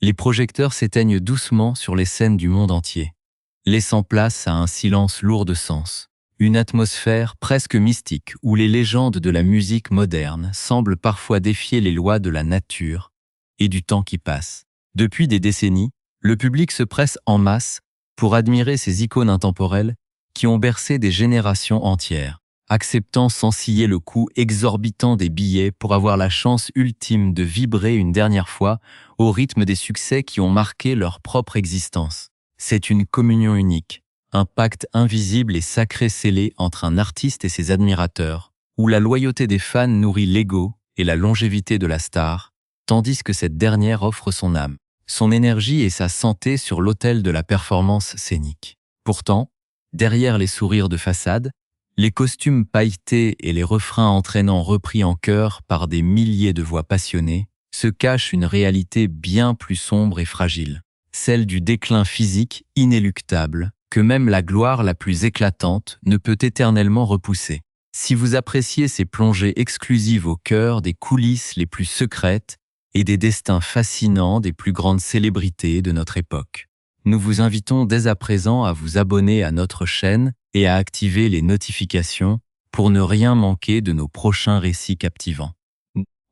les projecteurs s'éteignent doucement sur les scènes du monde entier, laissant place à un silence lourd de sens. Une atmosphère presque mystique où les légendes de la musique moderne semblent parfois défier les lois de la nature et du temps qui passe. Depuis des décennies, le public se presse en masse pour admirer ces icônes intemporelles qui ont bercé des générations entières, acceptant sans ciller le coût exorbitant des billets pour avoir la chance ultime de vibrer une dernière fois au rythme des succès qui ont marqué leur propre existence. C'est une communion unique, un pacte invisible et sacré scellé entre un artiste et ses admirateurs, où la loyauté des fans nourrit l'ego et la longévité de la star, tandis que cette dernière offre son âme, son énergie et sa santé sur l'autel de la performance scénique. Pourtant, derrière les sourires de façade, les costumes pailletés et les refrains entraînants repris en chœur par des milliers de voix passionnées, se cache une réalité bien plus sombre et fragile, celle du déclin physique inéluctable, que même la gloire la plus éclatante ne peut éternellement repousser. Si vous appréciez ces plongées exclusives au cœur des coulisses les plus secrètes et des destins fascinants des plus grandes célébrités de notre époque, nous vous invitons dès à présent à vous abonner à notre chaîne et à activer les notifications pour ne rien manquer de nos prochains récits captivants.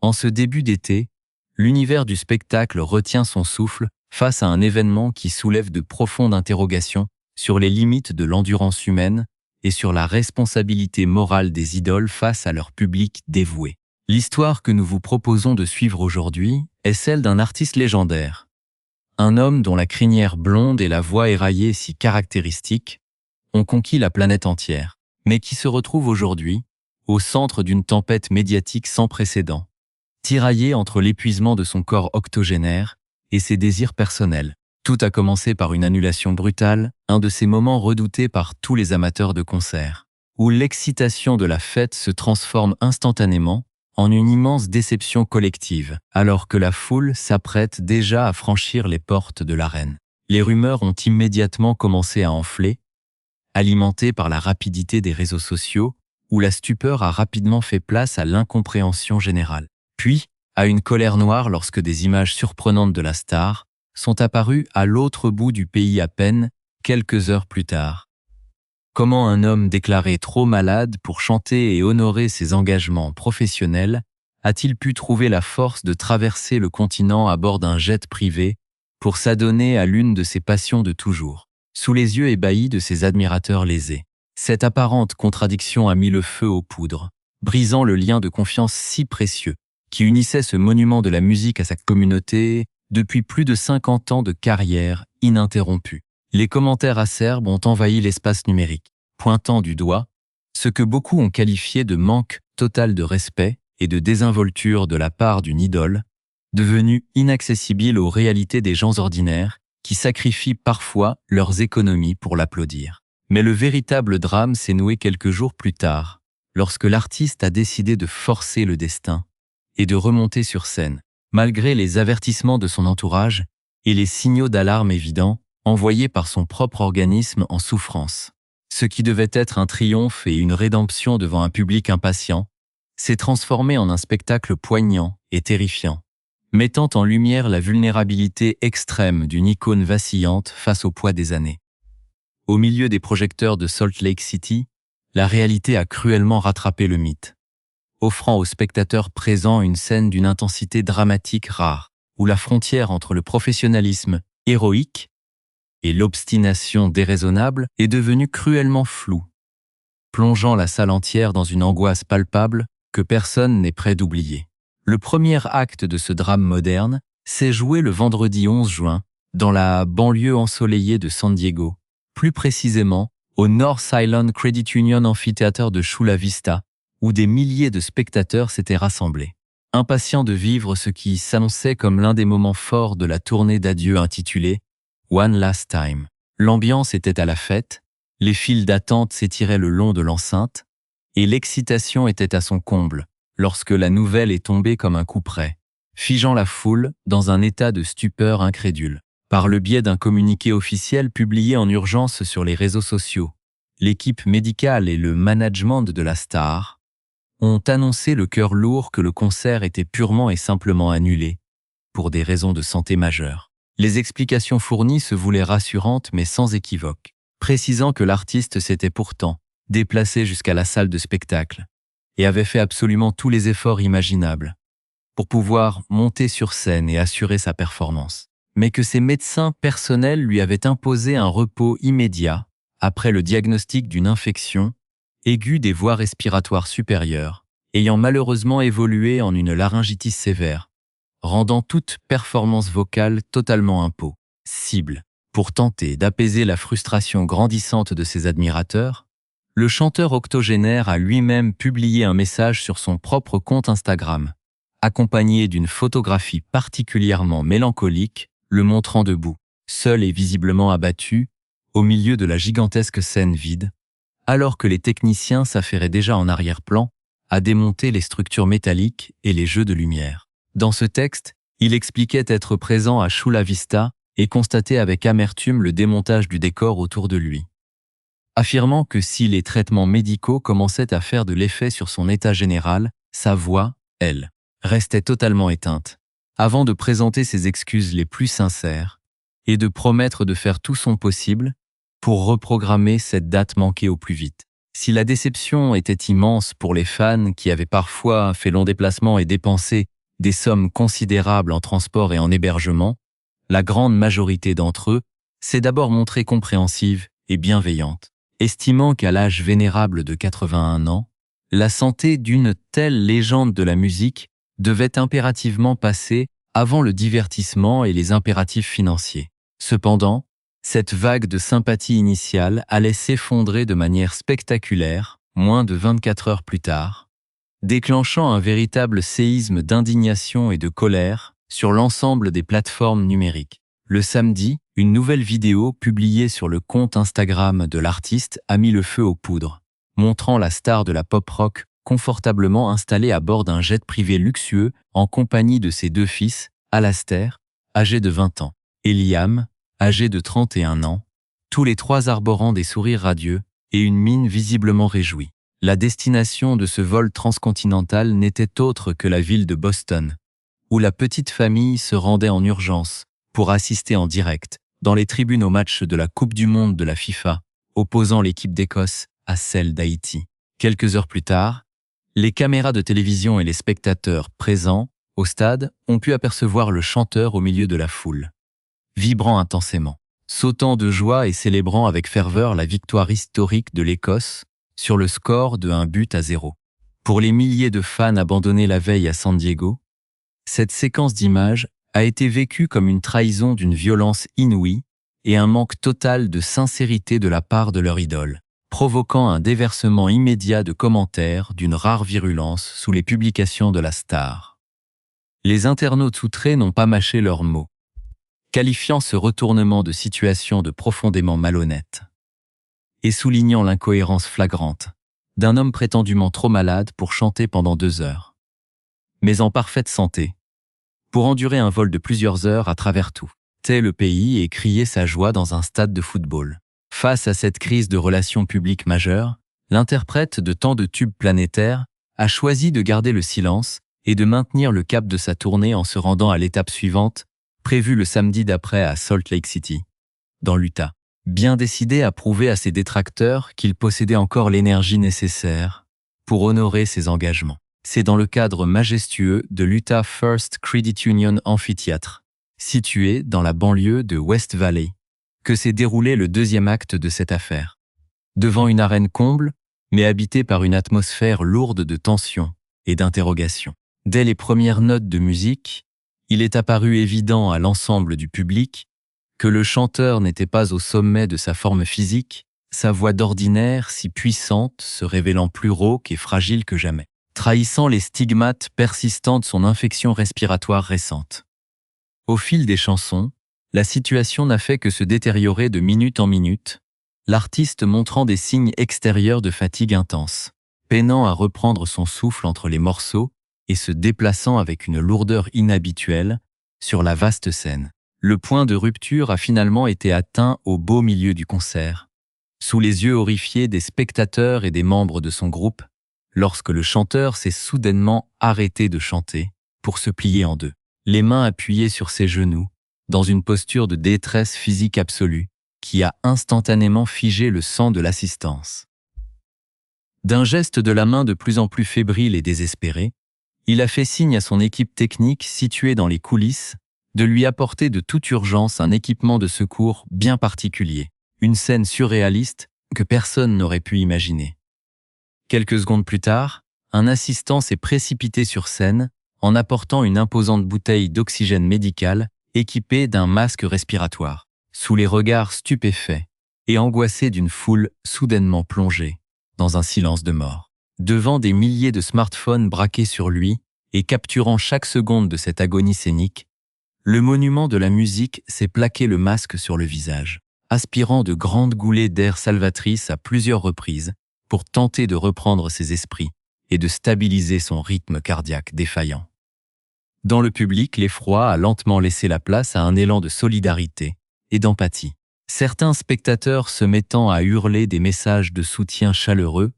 En ce début d'été, l'univers du spectacle retient son souffle face à un événement qui soulève de profondes interrogations sur les limites de l'endurance humaine et sur la responsabilité morale des idoles face à leur public dévoué. L'histoire que nous vous proposons de suivre aujourd'hui est celle d'un artiste légendaire. Un homme dont la crinière blonde et la voix éraillée si caractéristiques ont conquis la planète entière, mais qui se retrouve aujourd'hui au centre d'une tempête médiatique sans précédent, tiraillé entre l'épuisement de son corps octogénaire et ses désirs personnels. Tout a commencé par une annulation brutale, un de ces moments redoutés par tous les amateurs de concerts, où l'excitation de la fête se transforme instantanément en une immense déception collective, alors que la foule s'apprête déjà à franchir les portes de l'arène. Les rumeurs ont immédiatement commencé à enfler, alimentées par la rapidité des réseaux sociaux, où la stupeur a rapidement fait place à l'incompréhension générale. Puis, à une colère noire lorsque des images surprenantes de la star sont apparues à l'autre bout du pays à peine quelques heures plus tard. Comment un homme déclaré trop malade pour chanter et honorer ses engagements professionnels a-t-il pu trouver la force de traverser le continent à bord d'un jet privé pour s'adonner à l'une de ses passions de toujours, sous les yeux ébahis de ses admirateurs lésés? Cette apparente contradiction a mis le feu aux poudres, brisant le lien de confiance si précieux qui unissait ce monument de la musique à sa communauté depuis plus de 50 ans de carrière ininterrompue. Les commentaires acerbes ont envahi l'espace numérique, pointant du doigt ce que beaucoup ont qualifié de manque total de respect et de désinvolture de la part d'une idole, devenue inaccessible aux réalités des gens ordinaires qui sacrifient parfois leurs économies pour l'applaudir. Mais le véritable drame s'est noué quelques jours plus tard, lorsque l'artiste a décidé de forcer le destin et de remonter sur scène, malgré les avertissements de son entourage et les signaux d'alarme évidents envoyés par son propre organisme en souffrance. Ce qui devait être un triomphe et une rédemption devant un public impatient s'est transformé en un spectacle poignant et terrifiant, mettant en lumière la vulnérabilité extrême d'une icône vacillante face au poids des années. Au milieu des projecteurs de Salt Lake City, la réalité a cruellement rattrapé le mythe, offrant aux spectateurs présents une scène d'une intensité dramatique rare, où la frontière entre le professionnalisme héroïque et l'obstination déraisonnable est devenue cruellement floue, plongeant la salle entière dans une angoisse palpable que personne n'est prêt d'oublier. Le premier acte de ce drame moderne s'est joué le vendredi 11 juin dans la banlieue ensoleillée de San Diego, plus précisément au North Island Credit Union Amphitheater de Chula Vista, où des milliers de spectateurs s'étaient rassemblés, impatients de vivre ce qui s'annonçait comme l'un des moments forts de la tournée d'adieu intitulée One Last Time. L'ambiance était à la fête, les files d'attente s'étiraient le long de l'enceinte, et l'excitation était à son comble lorsque la nouvelle est tombée comme un coup près, figeant la foule dans un état de stupeur incrédule. Par le biais d'un communiqué officiel publié en urgence sur les réseaux sociaux, l'équipe médicale et le management de la star ont annoncé le cœur lourd que le concert était purement et simplement annulé pour des raisons de santé majeures. Les explications fournies se voulaient rassurantes mais sans équivoque, précisant que l'artiste s'était pourtant déplacé jusqu'à la salle de spectacle et avait fait absolument tous les efforts imaginables pour pouvoir monter sur scène et assurer sa performance, mais que ses médecins personnels lui avaient imposé un repos immédiat après le diagnostic d'une infection aiguë des voies respiratoires supérieures, ayant malheureusement évolué en une laryngitis sévère, rendant toute performance vocale totalement impossible. Pour tenter d'apaiser la frustration grandissante de ses admirateurs, le chanteur octogénaire a lui-même publié un message sur son propre compte Instagram, accompagné d'une photographie particulièrement mélancolique, le montrant debout, seul et visiblement abattu, au milieu de la gigantesque scène vide, alors que les techniciens s'affairaient déjà en arrière-plan à démonter les structures métalliques et les jeux de lumière. Dans ce texte, il expliquait être présent à Chula Vista et constater avec amertume le démontage du décor autour de lui, affirmant que si les traitements médicaux commençaient à faire de l'effet sur son état général, sa voix, elle, restait totalement éteinte, avant de présenter ses excuses les plus sincères et de promettre de faire tout son possible pour reprogrammer cette date manquée au plus vite. Si la déception était immense pour les fans qui avaient parfois fait long déplacement et dépensé des sommes considérables en transport et en hébergement, la grande majorité d'entre eux s'est d'abord montrée compréhensive et bienveillante, estimant qu'à l'âge vénérable de 81 ans, la santé d'une telle légende de la musique devait impérativement passer avant le divertissement et les impératifs financiers. Cependant, cette vague de sympathie initiale allait s'effondrer de manière spectaculaire, moins de 24 heures plus tard, déclenchant un véritable séisme d'indignation et de colère sur l'ensemble des plateformes numériques. Le samedi, une nouvelle vidéo publiée sur le compte Instagram de l'artiste a mis le feu aux poudres, montrant la star de la pop-rock confortablement installée à bord d'un jet privé luxueux en compagnie de ses deux fils, Alastair, âgé de 20 ans, et Liam, âgé de 31 ans, tous les trois arborant des sourires radieux et une mine visiblement réjouie. La destination de ce vol transcontinental n'était autre que la ville de Boston, où la petite famille se rendait en urgence pour assister en direct, dans les tribunes au match de la Coupe du Monde de la FIFA, opposant l'équipe d'Écosse à celle d'Haïti. Quelques heures plus tard, les caméras de télévision et les spectateurs présents au stade ont pu apercevoir le chanteur au milieu de la foule, vibrant intensément, sautant de joie et célébrant avec ferveur la victoire historique de l'Écosse sur le score de 1-0. Pour les milliers de fans abandonnés la veille à San Diego, cette séquence d'images a été vécue comme une trahison d'une violence inouïe et un manque total de sincérité de la part de leur idole, provoquant un déversement immédiat de commentaires d'une rare virulence sous les publications de la star. Les internautes outrés n'ont pas mâché leurs mots, qualifiant ce retournement de situation de profondément malhonnête et soulignant l'incohérence flagrante d'un homme prétendument trop malade pour chanter pendant 2 heures, mais en parfaite santé, pour endurer un vol de plusieurs heures à travers tout le pays et crier sa joie dans un stade de football. Face à cette crise de relations publiques majeure, l'interprète de tant de tubes planétaires a choisi de garder le silence et de maintenir le cap de sa tournée en se rendant à l'étape suivante, prévue le samedi d'après à Salt Lake City, dans l'Utah, bien décidé à prouver à ses détracteurs qu'il possédait encore l'énergie nécessaire pour honorer ses engagements. C'est dans le cadre majestueux de l'Utah First Credit Union Amphitheatre, situé dans la banlieue de West Valley, que s'est déroulé le deuxième acte de cette affaire. Devant une arène comble, mais habitée par une atmosphère lourde de tension et d'interrogation. Dès les premières notes de musique, il est apparu évident à l'ensemble du public que le chanteur n'était pas au sommet de sa forme physique, sa voix d'ordinaire si puissante se révélant plus rauque et fragile que jamais, trahissant les stigmates persistants de son infection respiratoire récente. Au fil des chansons, la situation n'a fait que se détériorer de minute en minute, l'artiste montrant des signes extérieurs de fatigue intense, peinant à reprendre son souffle entre les morceaux et se déplaçant avec une lourdeur inhabituelle sur la vaste scène. Le point de rupture a finalement été atteint au beau milieu du concert, sous les yeux horrifiés des spectateurs et des membres de son groupe, lorsque le chanteur s'est soudainement arrêté de chanter pour se plier en deux, les mains appuyées sur ses genoux, dans une posture de détresse physique absolue, qui a instantanément figé le sang de l'assistance. D'un geste de la main de plus en plus fébrile et désespéré, il a fait signe à son équipe technique située dans les coulisses de lui apporter de toute urgence un équipement de secours bien particulier, une scène surréaliste que personne n'aurait pu imaginer. Quelques secondes plus tard, un assistant s'est précipité sur scène en apportant une imposante bouteille d'oxygène médical équipée d'un masque respiratoire, sous les regards stupéfaits et angoissés d'une foule soudainement plongée dans un silence de mort. Devant des milliers de smartphones braqués sur lui et capturant chaque seconde de cette agonie scénique, le monument de la musique s'est plaqué le masque sur le visage, aspirant de grandes goulées d'air salvatrices à plusieurs reprises pour tenter de reprendre ses esprits et de stabiliser son rythme cardiaque défaillant. Dans le public, l'effroi a lentement laissé la place à un élan de solidarité et d'empathie. Certains spectateurs se mettant à hurler des messages de soutien chaleureux,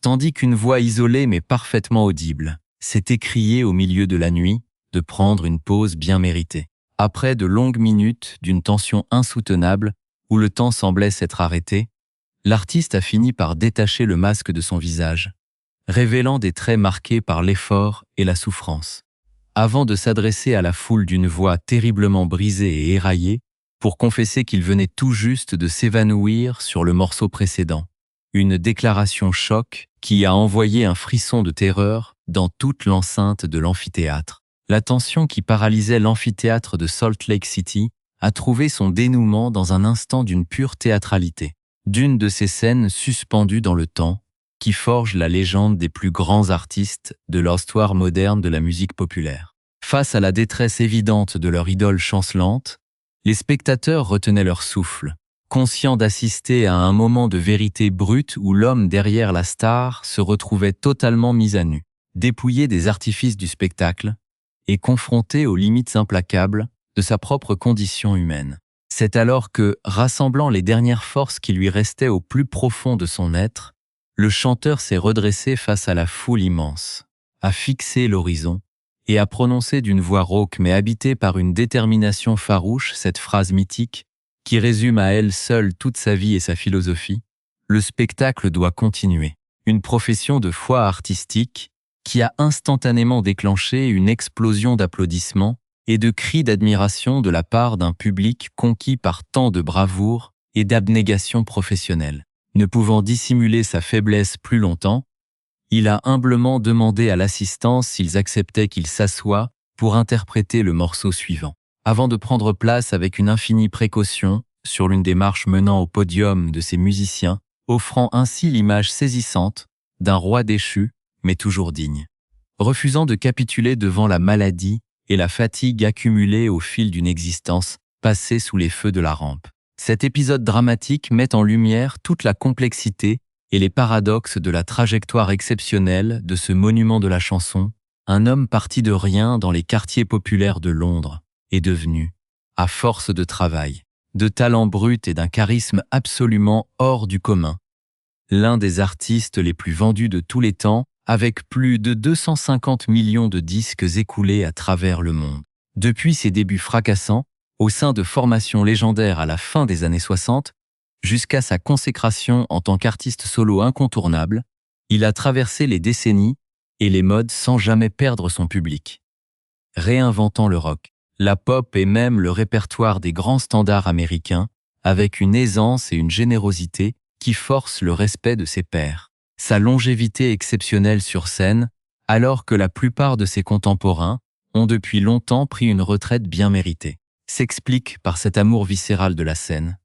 tandis qu'une voix isolée mais parfaitement audible s'est écriée au milieu de la nuit de prendre une pause bien méritée. Après de longues minutes d'une tension insoutenable où le temps semblait s'être arrêté, l'artiste a fini par détacher le masque de son visage, révélant des traits marqués par l'effort et la souffrance, avant de s'adresser à la foule d'une voix terriblement brisée et éraillée pour confesser qu'il venait tout juste de s'évanouir sur le morceau précédent. Une déclaration choc qui a envoyé un frisson de terreur dans toute l'enceinte de l'amphithéâtre. La tension qui paralysait l'amphithéâtre de Salt Lake City a trouvé son dénouement dans un instant d'une pure théâtralité, d'une de ces scènes suspendues dans le temps qui forgent la légende des plus grands artistes de l'histoire moderne de la musique populaire. Face à la détresse évidente de leur idole chancelante, les spectateurs retenaient leur souffle, conscients d'assister à un moment de vérité brute où l'homme derrière la star se retrouvait totalement mis à nu, dépouillé des artifices du spectacle et confronté aux limites implacables de sa propre condition humaine. C'est alors que, rassemblant les dernières forces qui lui restaient au plus profond de son être, le chanteur s'est redressé face à la foule immense, a fixé l'horizon et a prononcé d'une voix rauque mais habitée par une détermination farouche cette phrase mythique qui résume à elle seule toute sa vie et sa philosophie: le spectacle doit continuer. Une profession de foi artistique qui a instantanément déclenché une explosion d'applaudissements et de cris d'admiration de la part d'un public conquis par tant de bravoure et d'abnégation professionnelle. Ne pouvant dissimuler sa faiblesse plus longtemps, il a humblement demandé à l'assistance s'ils acceptaient qu'il s'assoie pour interpréter le morceau suivant, avant de prendre place avec une infinie précaution sur l'une des marches menant au podium de ses musiciens, offrant ainsi l'image saisissante d'un roi déchu, mais toujours digne. Refusant de capituler devant la maladie et la fatigue accumulée au fil d'une existence passée sous les feux de la rampe. Cet épisode dramatique met en lumière toute la complexité et les paradoxes de la trajectoire exceptionnelle de ce monument de la chanson, un homme parti de rien dans les quartiers populaires de Londres est devenu, à force de travail, de talent brut et d'un charisme absolument hors du commun, l'un des artistes les plus vendus de tous les temps, avec plus de 250 millions de disques écoulés à travers le monde. Depuis ses débuts fracassants, au sein de formations légendaires à la fin des années 60, jusqu'à sa consécration en tant qu'artiste solo incontournable, il a traversé les décennies et les modes sans jamais perdre son public. Réinventant le rock, la pop et même le répertoire des grands standards américains, avec une aisance et une générosité qui forcent le respect de ses pairs. Sa longévité exceptionnelle sur scène, alors que la plupart de ses contemporains ont depuis longtemps pris une retraite bien méritée, s'explique par cet amour viscéral de la scène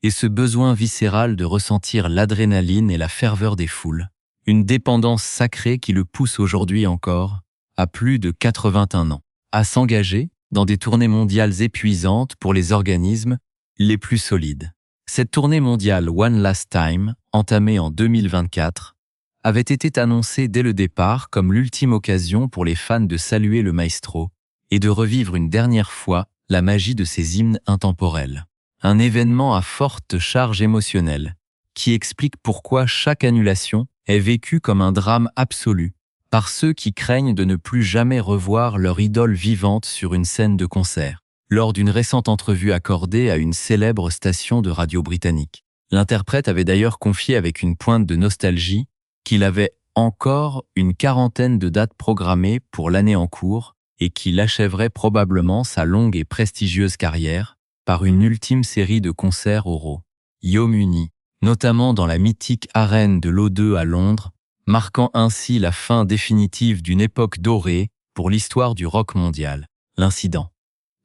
et ce besoin viscéral de ressentir l'adrénaline et la ferveur des foules, une dépendance sacrée qui le pousse aujourd'hui encore, à plus de 81 ans, à s'engager dans des tournées mondiales épuisantes pour les organismes les plus solides. Cette tournée mondiale One Last Time, entamée en 2024, avait été annoncée dès le départ comme l'ultime occasion pour les fans de saluer le maestro et de revivre une dernière fois la magie de ses hymnes intemporels. Un événement à forte charge émotionnelle qui explique pourquoi chaque annulation est vécue comme un drame absolu par ceux qui craignent de ne plus jamais revoir leur idole vivante sur une scène de concert. lors d'une récente entrevue accordée à une célèbre station de radio britannique. L'interprète avait d'ailleurs confié avec une pointe de nostalgie qu'il avait encore une quarantaine de dates programmées pour l'année en cours et qu'il achèverait probablement sa longue et prestigieuse carrière par une ultime série de concerts au Royaume-Uni, notamment dans la mythique arène de l'O2 à Londres, marquant ainsi la fin définitive d'une époque dorée pour l'histoire du rock mondial. L'incident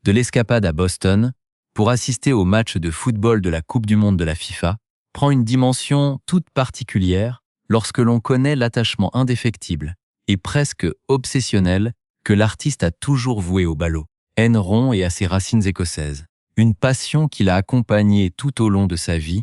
de l'escapade à Boston pour assister au match de football de la Coupe du Monde de la FIFA prend une dimension toute particulière lorsque l'on connaît l'attachement indéfectible et presque obsessionnel que l'artiste a toujours voué au ballot, rond et à ses racines écossaises. Une passion qui l'a accompagné tout au long de sa vie,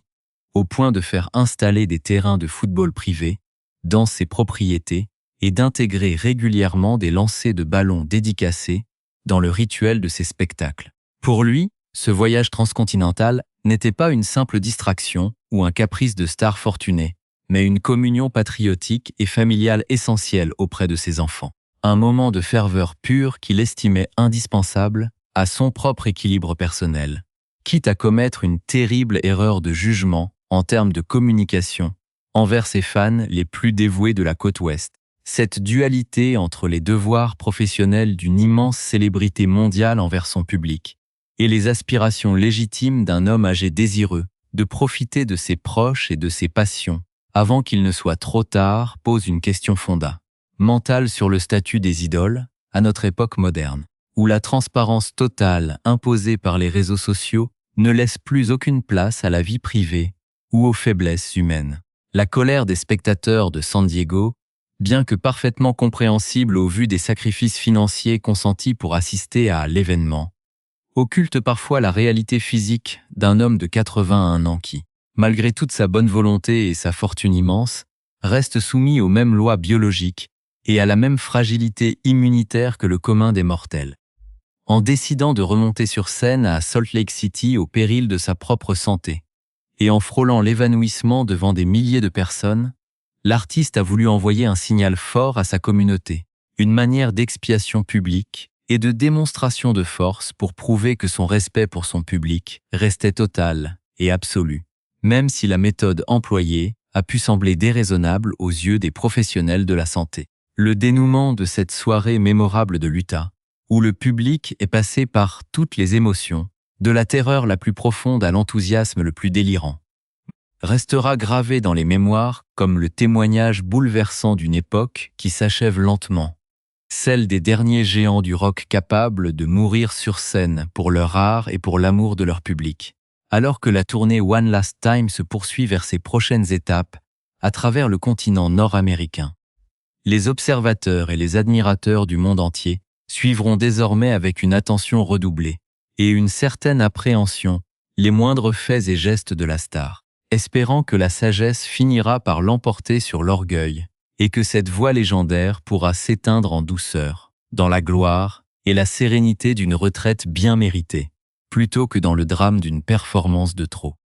au point de faire installer des terrains de football privés dans ses propriétés et d'intégrer régulièrement des lancers de ballons dédicacés dans le rituel de ses spectacles. Pour lui, ce voyage transcontinental n'était pas une simple distraction ou un caprice de star fortuné, mais une communion patriotique et familiale essentielle auprès de ses enfants. Un moment de ferveur pure qu'il estimait indispensable à son propre équilibre personnel, quitte à commettre une terrible erreur de jugement en termes de communication envers ses fans les plus dévoués de la côte ouest. Cette dualité entre les devoirs professionnels d'une immense célébrité mondiale envers son public et les aspirations légitimes d'un homme âgé désireux de profiter de ses proches et de ses passions avant qu'il ne soit trop tard pose une question fondamentale sur le statut des idoles à notre époque moderne, où la transparence totale imposée par les réseaux sociaux ne laisse plus aucune place à la vie privée ou aux faiblesses humaines. La colère des spectateurs de San Diego, bien que parfaitement compréhensible au vu des sacrifices financiers consentis pour assister à l'événement, occulte parfois la réalité physique d'un homme de 81 ans qui, malgré toute sa bonne volonté et sa fortune immense, reste soumis aux mêmes lois biologiques et à la même fragilité immunitaire que le commun des mortels. En décidant de remonter sur scène à Salt Lake City au péril de sa propre santé, et en frôlant l'évanouissement devant des milliers de personnes, l'artiste a voulu envoyer un signal fort à sa communauté, une manière d'expiation publique et de démonstration de force pour prouver que son respect pour son public restait total et absolu, même si la méthode employée a pu sembler déraisonnable aux yeux des professionnels de la santé. Le dénouement de cette soirée mémorable de l'Utah, où le public est passé par toutes les émotions, de la terreur la plus profonde à l'enthousiasme le plus délirant, restera gravé dans les mémoires comme le témoignage bouleversant d'une époque qui s'achève lentement, celle des derniers géants du rock capables de mourir sur scène pour leur art et pour l'amour de leur public, alors que la tournée One Last Time se poursuit vers ses prochaines étapes à travers le continent nord-américain. Les observateurs et les admirateurs du monde entier suivront désormais avec une attention redoublée et une certaine appréhension les moindres faits et gestes de la star, espérant que la sagesse finira par l'emporter sur l'orgueil et que cette voix légendaire pourra s'éteindre en douceur, dans la gloire et la sérénité d'une retraite bien méritée, plutôt que dans le drame d'une performance de trop.